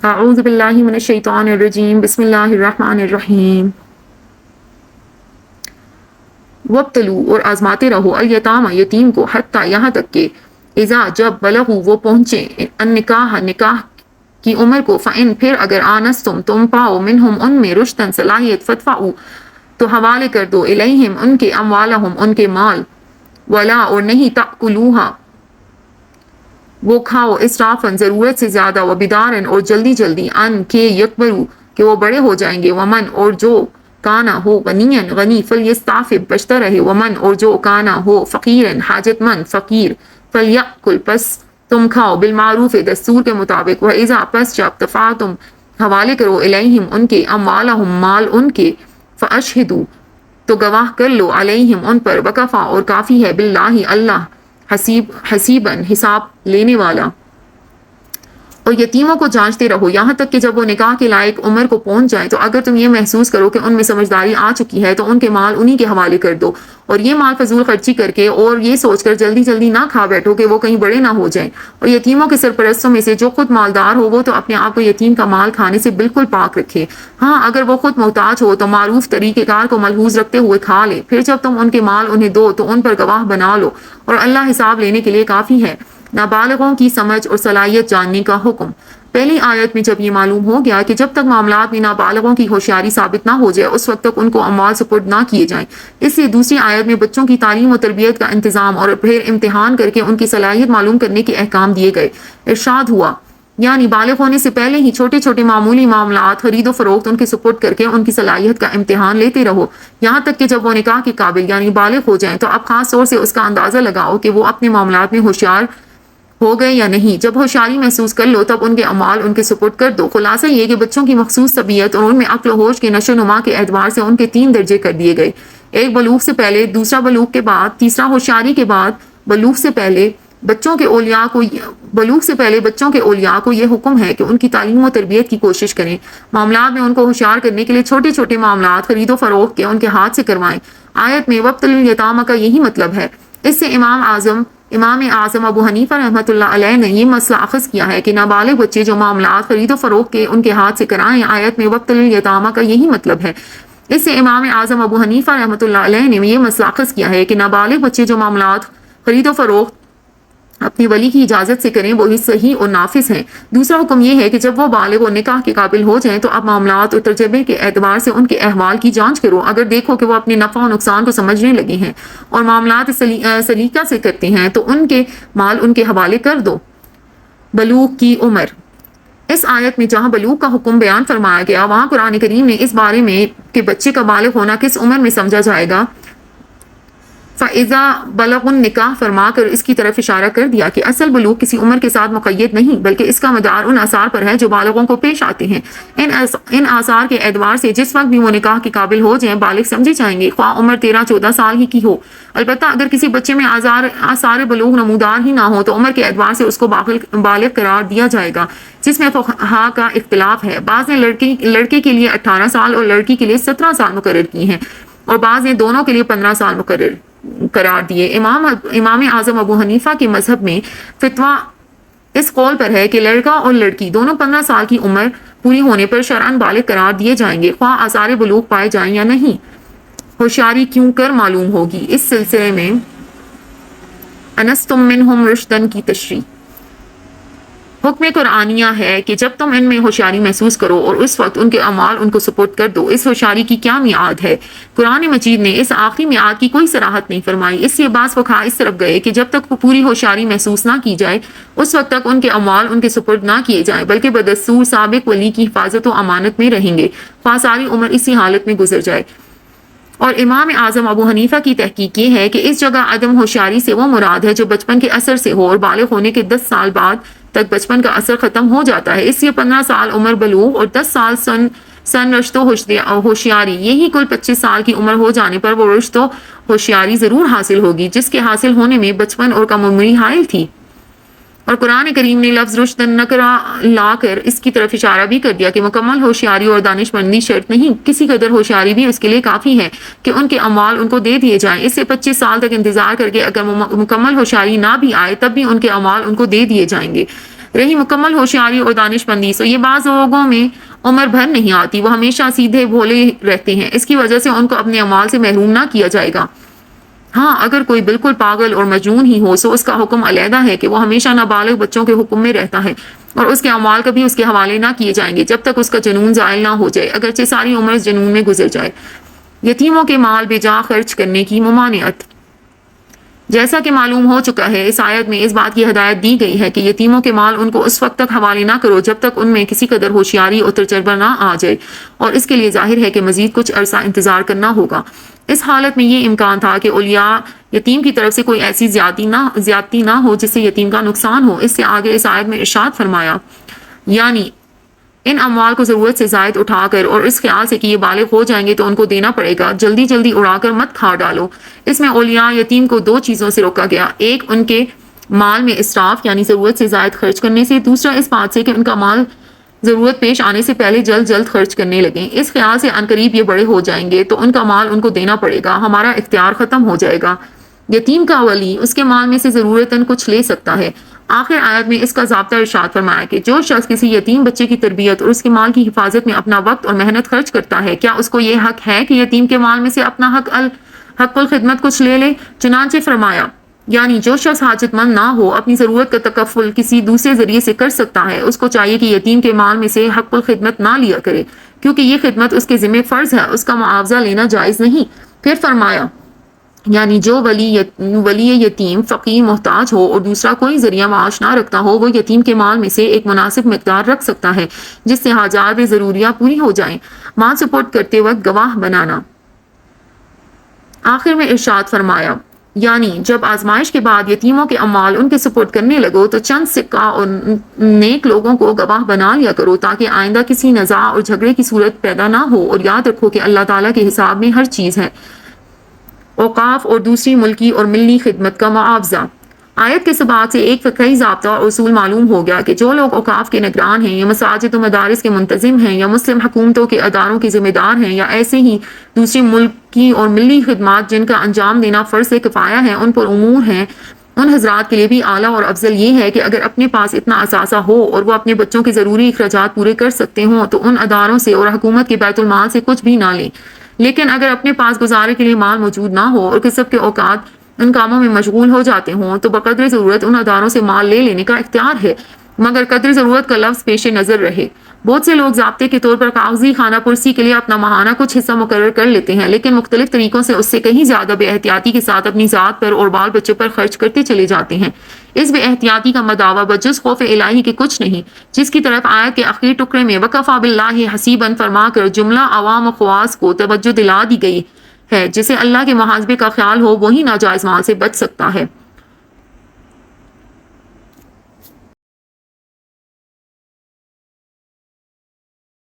اعوذ باللہ من الشیطان الرجیم بسم اللہ الرحمن الرحیم وابتلوا اور آزماتے رہو الیتامى یتیم کو حتی یہاں تک کہ اذا جب بلغوا وہ پہنچے النکاح نکاح کی عمر کو فإن پھر اگر آنستم تم پاؤ منہم ان میں رشدن صلاحیت فادفعوا تو حوالے کر دو الیہم ان کے اموالہم ان کے مال ولا اور نہیں تأکلوها وہ کھاؤ اسرافن ضرورت سے زیادہ و بدارن اور جلدی جلدی ان کے یکبرو کہ وہ بڑے ہو جائیں گے ومن اور جو کانا ہو غنین غنی فلیستعفف بچتا رہے ومن اور جو کانا ہو فقیرن حاجت مند فقیر فلیأکل پس تم کھاؤ بالمعروف دستور کے مطابق وإذا پس جب دفعتم حوالے کرو الیہم ان کے اموالہم مال ان کے فاشہدوا تو گواہ کر لو علیہم ان پر وکفا اور کافی ہے باللہ اللہ حسیباً حساب لینے والا اور یتیموں کو جانچتے رہو یہاں تک کہ جب وہ نکاح کے لائق عمر کو پہنچ جائیں تو اگر تم یہ محسوس کرو کہ ان میں سمجھداری آ چکی ہے تو ان کے مال انہی کے حوالے کر دو اور یہ مال فضول خرچی کر کے اور یہ سوچ کر جلدی جلدی نہ کھا بیٹھو کہ وہ کہیں بڑے نہ ہو جائیں اور یتیموں کے سرپرستوں میں سے جو خود مالدار ہو وہ تو اپنے آپ کو یتیم کا مال کھانے سے بالکل پاک رکھے ہاں اگر وہ خود محتاج ہو تو معروف طریقہ کار کو ملحوظ رکھتے ہوئے کھا لے پھر جب تم ان کے مال انہیں دو تو ان پر گواہ بنا لو اور اللہ حساب لینے کے لیے کافی ہے نابالغوں کی سمجھ اور صلاحیت جاننے کا حکم پہلی آیت میں جب یہ معلوم ہو گیا کہ جب تک معاملات میں نابالغوں کی ہوشیاری ثابت نہ ہو جائے اس وقت تک ان کو اموال سپرد نہ کیے جائیں اس لیے دوسری آیت میں بچوں کی تعلیم و تربیت کا انتظام اور پھر امتحان کر کے ان کی صلاحیت معلوم کرنے کے احکام دیے گئے ارشاد ہوا یعنی بالغ ہونے سے پہلے ہی چھوٹے چھوٹے معمولی معاملات خرید و فروخت ان کے سپرد کر کے ان کی صلاحیت کا امتحان لیتے رہو یہاں تک کہ جب وہ نکاح کے قابل یعنی بالغ ہو جائیں تو اب خاص طور سے اس کا اندازہ لگاؤ کہ وہ اپنے معاملات میں ہوشیار ہو گئے یا نہیں جب ہوشیاری محسوس کر لو تب ان کے اموال ان کے سپرد کر دو خلاصہ یہ کہ بچوں کی مخصوص طبیعت اور ان میں عقل و ہوش کے نشو و نما کے اعتبار سے ان کے 3 درجے کر دیے گئے ایک بلوغ سے پہلے دوسرا بلوغ کے بعد تیسرا ہوشیاری کے بعد بلوغ سے پہلے بچوں کے اولیاء کو یہ حکم ہے کہ ان کی تعلیم و تربیت کی کوشش کریں معاملات میں ان کو ہوشیار کرنے کے لیے چھوٹے چھوٹے معاملات خرید و فروخت کے ان کے ہاتھ سے کروائیں آیت میں وابتلوا الیتامى کا یہی مطلب ہے اس سے امام اعظم ابو حنیفہ رحمۃ اللہ علیہ نے یہ مسئلہ اخذ کیا ہے کہ نابالغ بچے جو معاملات خرید و فروخت کے ان کے ہاتھ سے کرائیں آیت میں وابتلوا الیتامى کا یہی مطلب ہے اس سے امام اعظم ابو حنیفہ رحمۃ اللہ علیہ نے یہ مسئلہ اخذ کیا ہے کہ نابالغ بچے جو معاملات خرید و فروخت اپنی ولی کی اجازت سے کریں وہی صحیح اور نافذ ہیں دوسرا حکم یہ ہے کہ جب وہ بالغ و نکاح کے قابل ہو جائیں تو اب معاملات اور تجربے کے اعتبار سے ان کے احوال کی جانچ کرو اگر دیکھو کہ وہ اپنے نفع و نقصان کو سمجھنے لگے ہیں اور معاملات سلیقہ سے کرتے ہیں تو ان کے مال ان کے حوالے کر دو بلوغ کی عمر اس آیت میں جہاں بلوغ کا حکم بیان فرمایا گیا وہاں قرآن کریم نے اس بارے میں کہ بچے کا بالغ ہونا کس عمر میں سمجھا جائے گا فَإِذَا بَلَغُ النِّكَاحَ فرما کر اس کی طرف اشارہ کر دیا کہ اصل بلوغ کسی عمر کے ساتھ مقید نہیں بلکہ اس کا مدار ان آثار پر ہے جو بالغوں کو پیش آتے ہیں ان آثار کے اعتبار سے جس وقت بھی وہ نکاح کے قابل ہو جائیں بالغ سمجھے جائیں گے خواہ عمر 13-14 سال ہی کی ہو البتہ اگر کسی بچے میں آثار بلوغ نمودار ہی نہ ہو تو عمر کے اعتبار سے اس کو بالغ قرار دیا جائے گا جس میں فقہا کا اختلاف ہے بعض نے لڑکے کے لیے 18 سال اور لڑکی کے لیے 17 سال مقرر کی ہیں اور بعض نے دونوں کے لیے 15 سال مقرر قرار دیے امام اعظم ابو حنیفہ کے مذہب میں فتویٰ اس قول پر ہے کہ لڑکا اور لڑکی دونوں 15 سال کی عمر پوری ہونے پر شرعاً بالغ قرار دیے جائیں گے خواہ آثار بلوغ پائے جائیں یا نہیں ہوشیاری کیوں کر معلوم ہوگی اس سلسلے میں انستم منہم رشدن کی تشریح حکم قرآنیہ ہے کہ جب تم ان میں ہوشیاری محسوس کرو اور اس وقت ان کے اعمال ان کو سپورٹ کر دو اس ہوشیاری کی کیا میعاد ہے قرآن مجید نے اس آخری میعاد کی کوئی صراحت نہیں فرمائی اس لیے بعض فقہا اس طرف گئے کہ جب تک پوری ہوشیاری محسوس نہ کی جائے اس وقت تک ان کے اعمال ان کے سپرد نہ کیے جائیں بلکہ بدستور سابق ولی کی حفاظت و امانت میں رہیں گے خواہ ساری عمر اسی حالت میں گزر جائے اور امام اعظم ابو حنیفہ کی تحقیق یہ ہے کہ اس جگہ عدم ہوشیاری سے وہ مراد ہے جو بچپن کے اثر سے ہو اور بالغ ہونے کے 10 سال بعد تک بچپن کا اثر ختم ہو جاتا ہے اس لیے 15 سال عمر بلوغ اور 10 سال سن رشد و ہوشیاری یہی کل 25 سال کی عمر ہو جانے پر وہ رشد و ہوشیاری ضرور حاصل ہوگی جس کے حاصل ہونے میں بچپن اور کم عمری حائل تھی اور قرآن کریم نے لفظ رشد نکرہ لا کر اس کی طرف اشارہ بھی کر دیا کہ مکمل ہوشیاری اور دانش مندی شرط نہیں کسی قدر ہوشیاری بھی اس کے لیے کافی ہے کہ ان کے اموال ان کو دے دیے جائیں اس سے 25 سال تک انتظار کر کے اگر مکمل ہوشیاری نہ بھی آئے تب بھی ان کے اموال ان کو دے دیے جائیں گے رہی مکمل ہوشیاری اور دانش مندی، تو یہ بعض لوگوں میں عمر بھر نہیں آتی، وہ ہمیشہ سیدھے بھولے رہتے ہیں، اس کی وجہ سے ان کو اپنے اعمال سے محروم نہ کیا جائے گا۔ ہاں اگر کوئی بالکل پاگل اور مجنون ہی ہو تو اس کا حکم علیحدہ ہے کہ وہ ہمیشہ نابالغ بچوں کے حکم میں رہتا ہے، اور اس کے اعمال کبھی اس کے حوالے نہ کیے جائیں گے جب تک اس کا جنون زائل نہ ہو جائے، اگرچہ ساری عمر اس جنون میں گزر جائے۔ یتیموں کے مال بے جا خرچ کرنے کی ممانعت۔ جیسا کہ معلوم ہو چکا ہے، اس آیت میں اس بات کی ہدایت دی گئی ہے کہ یتیموں کے مال ان کو اس وقت تک حوالے نہ کرو جب تک ان میں کسی قدر ہوشیاری اور تجربہ نہ آ جائے، اور اس کے لیے ظاہر ہے کہ مزید کچھ عرصہ انتظار کرنا ہوگا۔ اس حالت میں یہ امکان تھا کہ اولیاء یتیم کی طرف سے کوئی ایسی زیادتی نہ ہو جس سے یتیم کا نقصان ہو۔ اس سے آگے اس آیت میں ارشاد فرمایا، یعنی ان اموال کو ضرورت سے زائد اٹھا کر اور اس خیال سے کہ یہ بالغ ہو جائیں گے تو ان کو دینا پڑے گا، جلدی جلدی اڑا کر مت کھا ڈالو۔ اس میں اولیاء یتیم کو دو چیزوں سے روکا گیا، ایک ان کے مال میں اسراف یعنی ضرورت سے زائد خرچ کرنے سے، دوسرا اس بات سے کہ ان کا مال ضرورت پیش آنے سے پہلے جلد جلد خرچ کرنے لگیں، اس خیال سے عنقریب یہ بڑے ہو جائیں گے تو ان کا مال ان کو دینا پڑے گا، ہمارا اختیار ختم ہو جائے گا۔ یتیم کا ولی اس کے مال میں سے ضرورتاً کچھ لے سکتا ہے۔ آخر آیت میں اس کا ضابطہ ارشاد فرمایا کہ جو شخص کسی یتیم بچے کی تربیت اور اس کے مال کی حفاظت میں اپنا وقت اور محنت خرچ کرتا ہے، کیا اس کو یہ حق ہے کہ یتیم کے مال میں سے اپنا حق الخدمت کچھ لے لے؟ چنانچہ فرمایا، یعنی جو شخص حاجت مند نہ ہو اپنی ضرورت کا تکفل کسی دوسرے ذریعے سے کر سکتا ہے، اس کو چاہیے کہ یتیم کے مال میں سے حق الخدمت نہ لیا کرے، کیونکہ یہ خدمت اس کے ذمہ فرض ہے، اس کا معاوضہ لینا جائز نہیں۔ پھر فرمایا، یعنی جو ولی یتیم فقیر محتاج ہو اور دوسرا کوئی ذریعہ معاش نہ رکھتا ہو، وہ یتیم کے مال میں سے ایک مناسب مقدار رکھ سکتا ہے جس سے حاجات ضروریہ پوری ہو جائیں۔ مال سپرد کرتے وقت گواہ بنانا۔ آخر میں ارشاد فرمایا، یعنی جب آزمائش کے بعد یتیموں کے اموال ان کے سپرد کرنے لگو تو چند سکہ اور نیک لوگوں کو گواہ بنا لیا کرو تاکہ آئندہ کسی نزاع اور جھگڑے کی صورت پیدا نہ ہو، اور یاد رکھو کہ اللہ تعالیٰ کے حساب میں ہر چیز ہے۔ اوقاف اور دوسری ملکی اور ملی خدمت کا معاوضہ۔ آیت کے سباق سے ایک فقہی ضابطہ اور اصول معلوم ہو گیا کہ جو لوگ اوقاف کے نگران ہیں یا مساجد و مدارس کے منتظم ہیں یا مسلم حکومتوں کے اداروں کے ذمہ دار ہیں یا ایسے ہی دوسری ملکی اور ملی خدمات جن کا انجام دینا فرض کفایہ ہے ان پر امور ہیں، ان حضرات کے لیے بھی اعلیٰ اور افضل یہ ہے کہ اگر اپنے پاس اتنا اثاثہ ہو اور وہ اپنے بچوں کے ضروری اخراجات پورے کر سکتے ہوں تو ان اداروں سے اور حکومت کے بیت المال سے کچھ بھی نہ لیں، لیکن اگر اپنے پاس گزارے کے لیے مال موجود نہ ہو اور کسب کے اوقات ان کاموں میں مشغول ہو جاتے ہوں تو بقدر ضرورت ان اداروں سے مال لے لینے کا اختیار ہے، مگر قدر ضرورت کا لفظ پیش نظر رہے۔ بہت سے لوگ ضابطے کے طور پر کاغذی خانہ پرسی کے لیے اپنا ماہانہ کچھ حصہ مقرر کر لیتے ہیں، لیکن مختلف طریقوں سے اس سے کہیں زیادہ بے احتیاطی کے ساتھ اپنی ذات پر اور بال بچے پر خرچ کرتے چلے جاتے ہیں۔ اس بے احتیاطی کا مداوع بجز خوف الہی کے کچھ نہیں، جس کی طرف آیت کے اخیر ٹکڑے میں وَكَفَى بِاللَّهِ حَسِيبًا فرما کر جملہ عوام و خواص کو توجہ دلا دی گئی ہے۔ جسے اللہ کے محاسبے کا خیال ہو وہی ناجائز مال سے بچ سکتا ہے۔